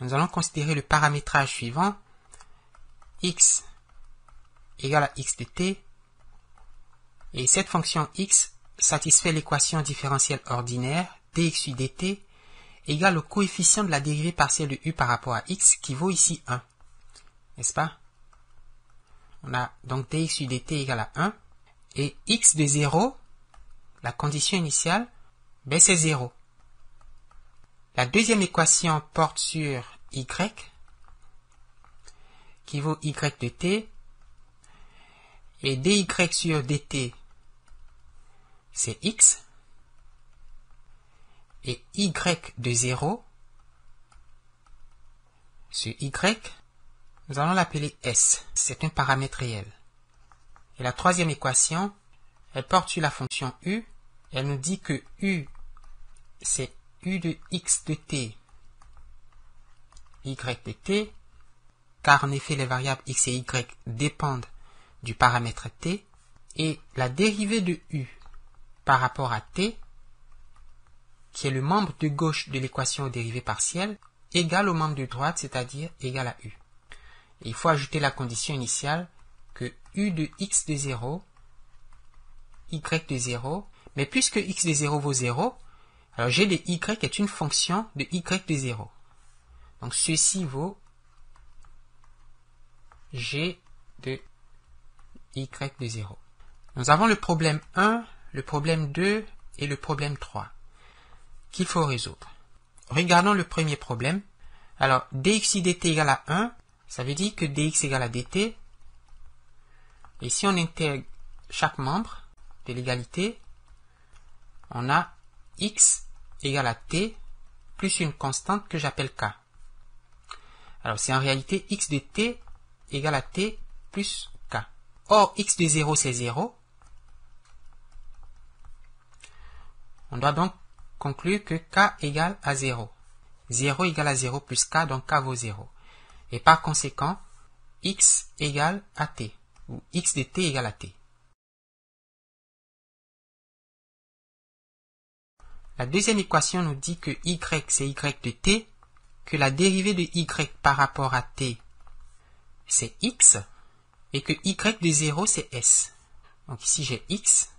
nous allons considérer le paramétrage suivant. X égale à x de t. Et cette fonction x satisfait l'équation différentielle ordinaire dx dt égale au coefficient de la dérivée partielle de u par rapport à x qui vaut ici 1. N'est-ce pas? On a donc dx dt égale à 1. Et x de 0, la condition initiale, ben c'est 0. La deuxième équation porte sur y qui vaut y de t. Et dy sur dt, c'est x. Et y de 0, ce y, nous allons l'appeler s. C'est un paramètre réel. Et la troisième équation, elle porte sur la fonction u. Elle nous dit que u, c'est u de x de t, y de t, car en effet les variables x et y dépendent du paramètre t, et la dérivée de u par rapport à t, qui est le membre de gauche de l'équation aux dérivées partielles, égale au membre de droite, c'est-à-dire égale à u. Et il faut ajouter la condition initiale que u de x de 0, y de 0, mais puisque x de 0 vaut 0, alors g de y est une fonction de y de 0. Donc ceci vaut g de y de 0. Nous avons le problème 1, le problème 2 et le problème 3 qu'il faut résoudre. Regardons le premier problème. Alors, dx dt égale à 1, ça veut dire que dx égale à dt. Et si on intègre chaque membre de l'égalité, on a x égale à t plus une constante que j'appelle k. Alors, c'est en réalité x de t égale à t plus k. Or, x de 0, c'est 0. On doit donc conclure que k égale à 0. 0 égale à 0 plus k, donc k vaut 0. Et par conséquent, x égale à t, ou x de t égale à t. La deuxième équation nous dit que y c'est y de t, que la dérivée de y par rapport à t, c'est x, et que y de 0, c'est s. Donc ici j'ai x,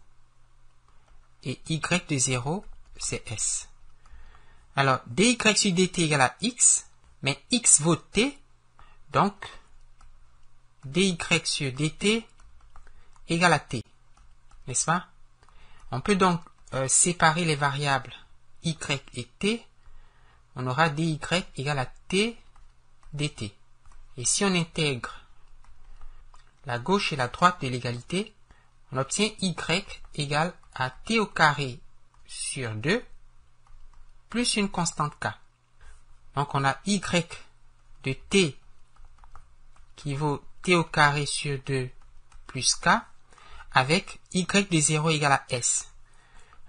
et y de 0, c'est s. Alors, dy sur dt égale à x, mais x vaut t, donc dy sur dt égale à t. N'est-ce pas? On peut donc séparer les variables y et t. On aura dy égale à t dt. Et si on intègre la gauche et la droite de l'égalité, on obtient y égale à t au carré sur 2 plus une constante k. Donc on a y de t qui vaut t au carré sur 2 plus k avec y de 0 égale à s.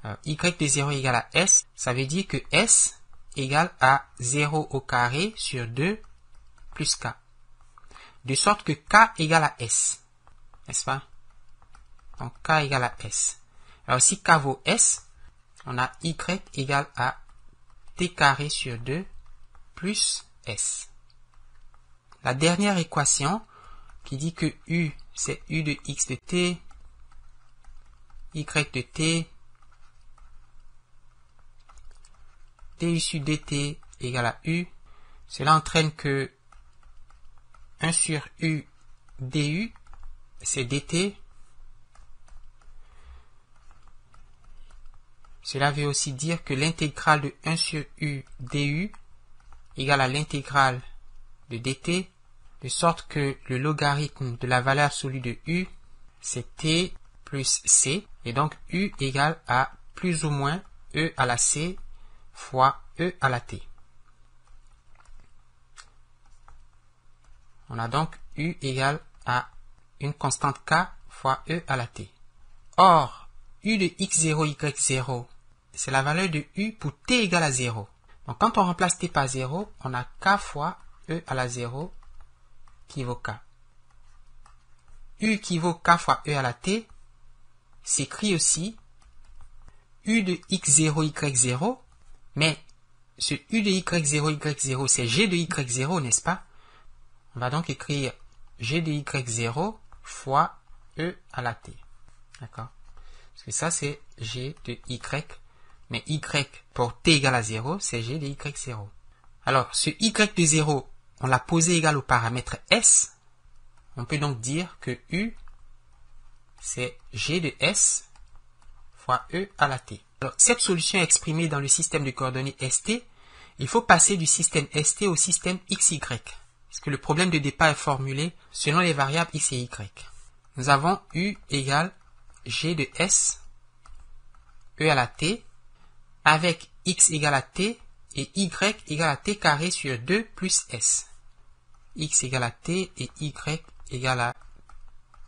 Alors, y de 0 égale à s, ça veut dire que s égale à 0 au carré sur 2 plus k. De sorte que k égale à s. N'est-ce pas? Donc k égale à s. Alors si k vaut s, on a y égale à t carré sur 2 plus s. La dernière équation qui dit que u c'est u de x de t, y de t, dy sur dt égale à u, cela entraîne que 1 sur u du c'est dt. Cela veut aussi dire que l'intégrale de 1 sur u du égale à l'intégrale de dt, de sorte que le logarithme de la valeur absolue de u, c'est t plus c, et donc u égale à plus ou moins e à la c fois e à la t. On a donc u égale à une constante k fois e à la t. Or, u de x0, y0, c'est la valeur de u pour t égale à 0. Donc quand on remplace t par 0, on a k fois e à la 0 qui vaut k. U qui vaut k fois e à la t s'écrit aussi u de x0, y0, mais ce U de Y0, Y0, c'est G de Y0, n'est-ce pas? On va donc écrire G de Y0 fois E à la T. D'accord? Parce que ça, c'est G de Y. Mais Y pour T égale à 0, c'est G de Y0. Alors, ce Y de 0, on l'a posé égal au paramètre S. On peut donc dire que U, c'est G de S fois E à la T. Alors, cette solution est exprimée dans le système de coordonnées ST. Il faut passer du système ST au système XY. Parce que le problème de départ est formulé selon les variables X et Y. Nous avons U égale G de S, E à la T, avec X égale à T et Y égale à T carré sur 2 plus S. X égale à T et Y égale à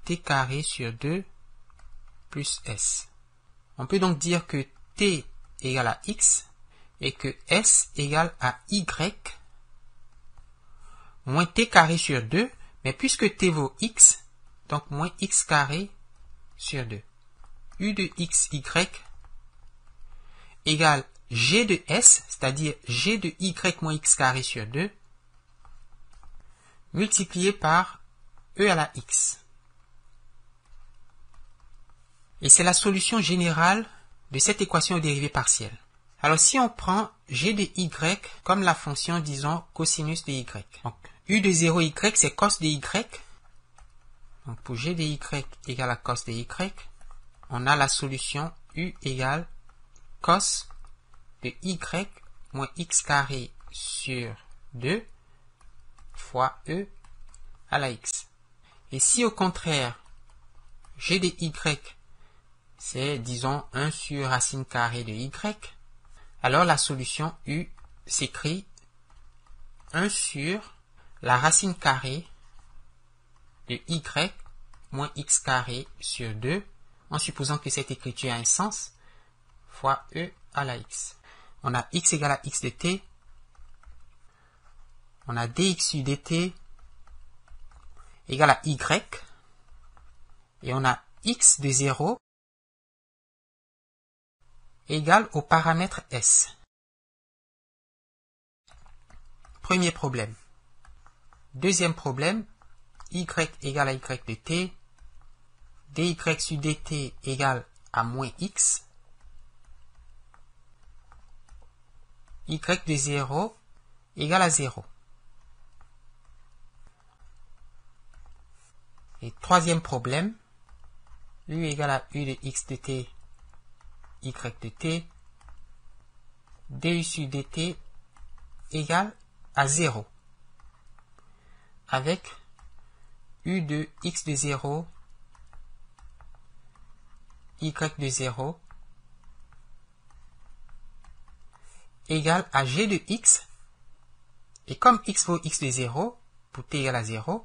T carré sur 2 plus S. On peut donc dire que T égale à X et que S égale à Y moins T carré sur 2, mais puisque T vaut X, donc moins X carré sur 2. U de XY égale G de S, c'est-à-dire G de Y moins X carré sur 2, multiplié par E à la X. Et c'est la solution générale de cette équation aux dérivées partielles. Alors si on prend G de Y comme la fonction, disons, cosinus de Y. Donc, U de 0Y, c'est cos de Y. Donc pour G de Y égale à cos de Y, on a la solution U égale cos de Y moins X carré sur 2 fois E à la X. Et si au contraire, G de Y, c'est, disons, 1 sur racine carrée de Y, alors la solution U s'écrit 1 sur la racine carrée de Y moins X carré sur 2, en supposant que cette écriture a un sens, fois E à la X. On a X égale à X de T, on a dxu dt égale à Y, et on a X de 0 égale au paramètre S. Premier problème. Deuxième problème, Y égale à Y de T, dy sur dt égale à moins X, Y de 0 égale à 0. Et troisième problème, U égale à U de X de T, Y de T, du sur dt égale à 0, avec U de X de 0, Y de 0, égale à G de X, et comme X vaut X de 0, pour T égale à 0,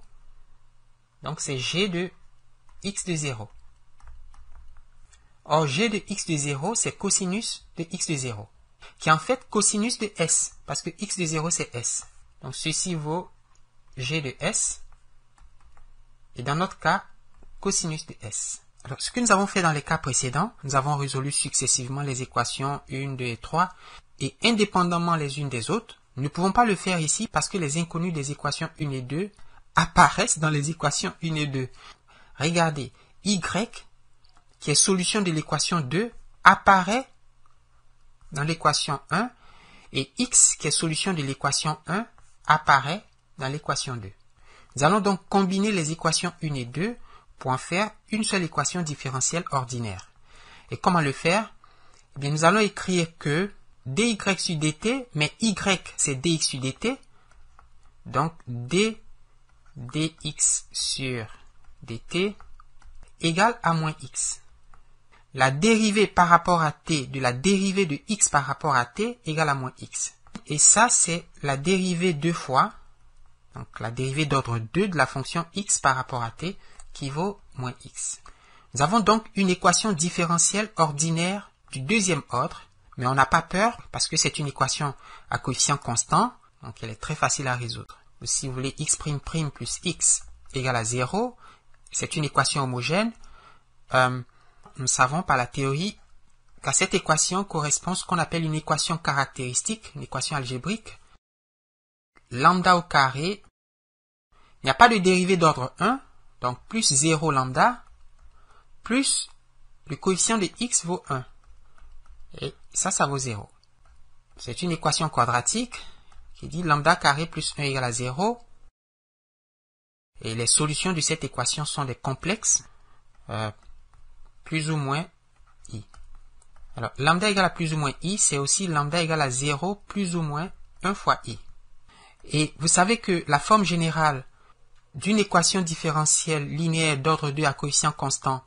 donc c'est G de X de 0. Or, G de X de 0, c'est cosinus de X de 0, qui est en fait cosinus de S, parce que X de 0, c'est S. Donc, ceci vaut G de S, et dans notre cas, cosinus de S. Alors, ce que nous avons fait dans les cas précédents, nous avons résolu successivement les équations 1, 2 et 3, et indépendamment les unes des autres. Nous ne pouvons pas le faire ici parce que les inconnus des équations 1 et 2 apparaissent dans les équations 1 et 2. Regardez, Y, qui est solution de l'équation 2, apparaît dans l'équation 1, et X, qui est solution de l'équation 1, apparaît dans l'équation 2. Nous allons donc combiner les équations 1 et 2 pour en faire une seule équation différentielle ordinaire. Et comment le faire? Eh bien, nous allons écrire que dy sur dt, mais y c'est dx sur dt, donc d dx sur dt égale à moins x. La dérivée par rapport à t de la dérivée de x par rapport à t égale à moins x. Et ça, c'est la dérivée deux fois, donc la dérivée d'ordre 2 de la fonction x par rapport à t qui vaut moins x. Nous avons donc une équation différentielle ordinaire du deuxième ordre, mais on n'a pas peur parce que c'est une équation à coefficient constant, donc elle est très facile à résoudre. Si vous voulez x' plus x égale à 0, c'est une équation homogène. Nous savons par la théorie à cette équation correspond ce qu'on appelle une équation caractéristique, une équation algébrique. Lambda au carré, il n'y a pas de dérivée d'ordre 1, donc plus 0 lambda, plus le coefficient de x vaut 1. Et ça vaut 0. C'est une équation quadratique qui dit lambda carré plus 1 égale à 0. Et les solutions de cette équation sont des complexes, plus ou moins i. Alors, lambda égale à plus ou moins i, c'est aussi lambda égale à 0 plus ou moins 1 fois i. Et vous savez que la forme générale d'une équation différentielle linéaire d'ordre 2 à coefficient constant,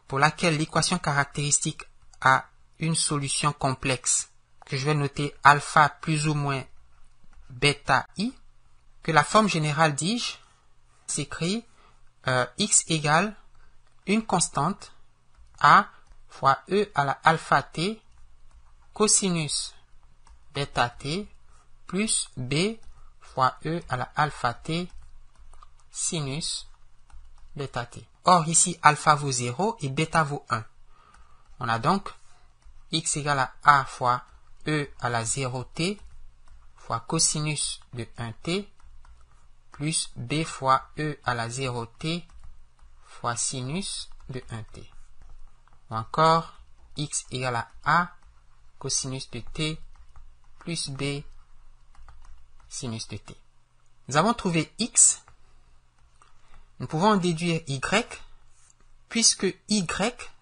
pour laquelle l'équation caractéristique a une solution complexe, que je vais noter alpha plus ou moins bêta i, que la forme générale, dis-je, s'écrit x égale une constante a fois e à la alpha t cosinus bêta t plus b fois e à la alpha t sinus bêta t. Or ici alpha vaut 0 et bêta vaut 1. On a donc x égale à a fois e à la 0t fois cosinus de 1t plus b fois e à la 0t fois sinus de 1t. Ou encore x égale à a cosinus de t plus b sinus de t. Nous avons trouvé x. Nous pouvons en déduire y, puisque y,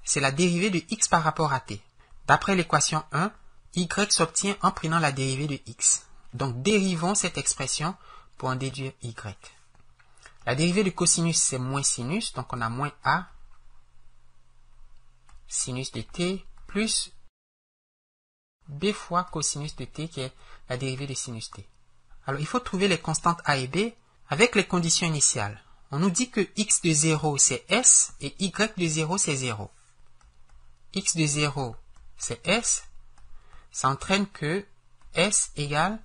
c'est la dérivée de x par rapport à t. D'après l'équation 1, y s'obtient en prenant la dérivée de x. Donc, dérivons cette expression pour en déduire y. La dérivée de cosinus, c'est moins sinus, donc on a moins a sinus de t plus b fois cosinus de t, qui est la dérivée de sinus t. Alors, il faut trouver les constantes a et b avec les conditions initiales. On nous dit que x de 0, c'est s, et y de 0, c'est 0. X de 0, c'est s. Ça entraîne que s égale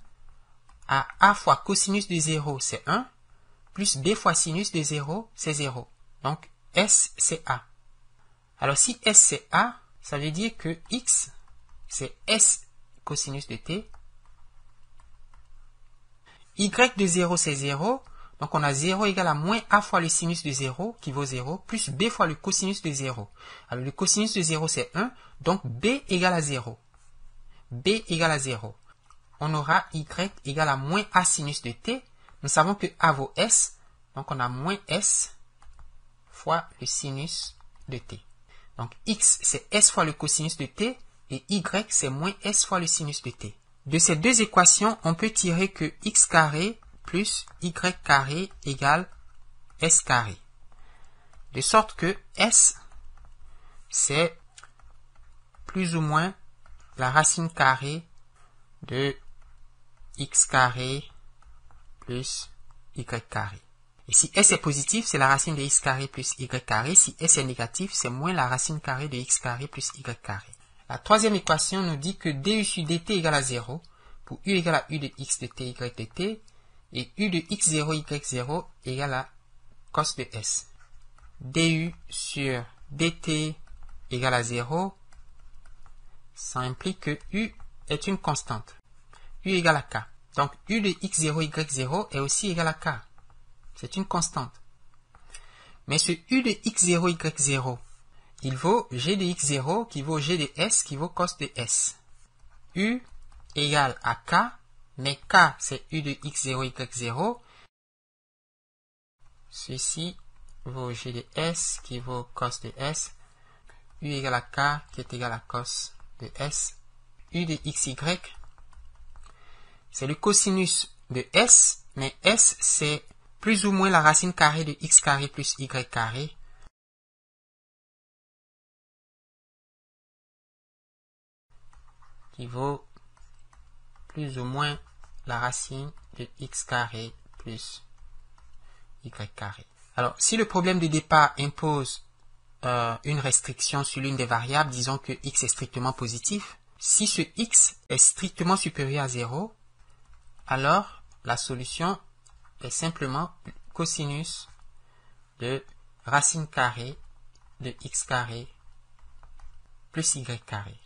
à a fois cosinus de 0, c'est 1, plus b fois sinus de 0, c'est 0. Donc, s, c'est a. Alors, si s, c'est a, ça veut dire que x, c'est s cosinus de t. Y de 0, c'est 0. Donc, on a 0 égale à moins a fois le sinus de 0, qui vaut 0, plus b fois le cosinus de 0. Alors, le cosinus de 0, c'est 1. Donc, b égale à 0. B égale à 0. On aura y égale à moins a sinus de t. Nous savons que a vaut s. Donc, on a moins s fois le sinus de t. Donc, x, c'est s fois le cosinus de t. Et y, c'est moins s fois le sinus de t. De ces deux équations, on peut tirer que x carré plus y carré égale s carré. De sorte que s, c'est plus ou moins la racine carrée de x carré plus y carré. Et si s est positif, c'est la racine de x carré plus y carré. Si s est négatif, c'est moins la racine carrée de x carré plus y carré. La troisième équation nous dit que du sur dt égale à 0 pour u égale à u de x de t y de t et u de x0 y0 égale à cos de s. Du sur dt égale à 0, ça implique que u est une constante. U égale à k. Donc u de x0 y0 est aussi égal à k. C'est une constante. Mais ce u de x0 y0, il vaut g de x0 qui vaut g de s qui vaut cos de s. U égale à k, mais k c'est u de x0 y0. Ceci vaut g de s qui vaut cos de s. U égale à k qui est égal à cos de s. U de xy, c'est le cosinus de s, mais s c'est plus ou moins la racine carrée de x carré plus y carré. Qui vaut plus ou moins la racine de x carré plus y carré. Alors, si le problème de départ impose une restriction sur l'une des variables, disons que x est strictement positif, si ce x est strictement supérieur à 0, alors la solution est simplement cosinus de racine carrée de x carré plus y carré.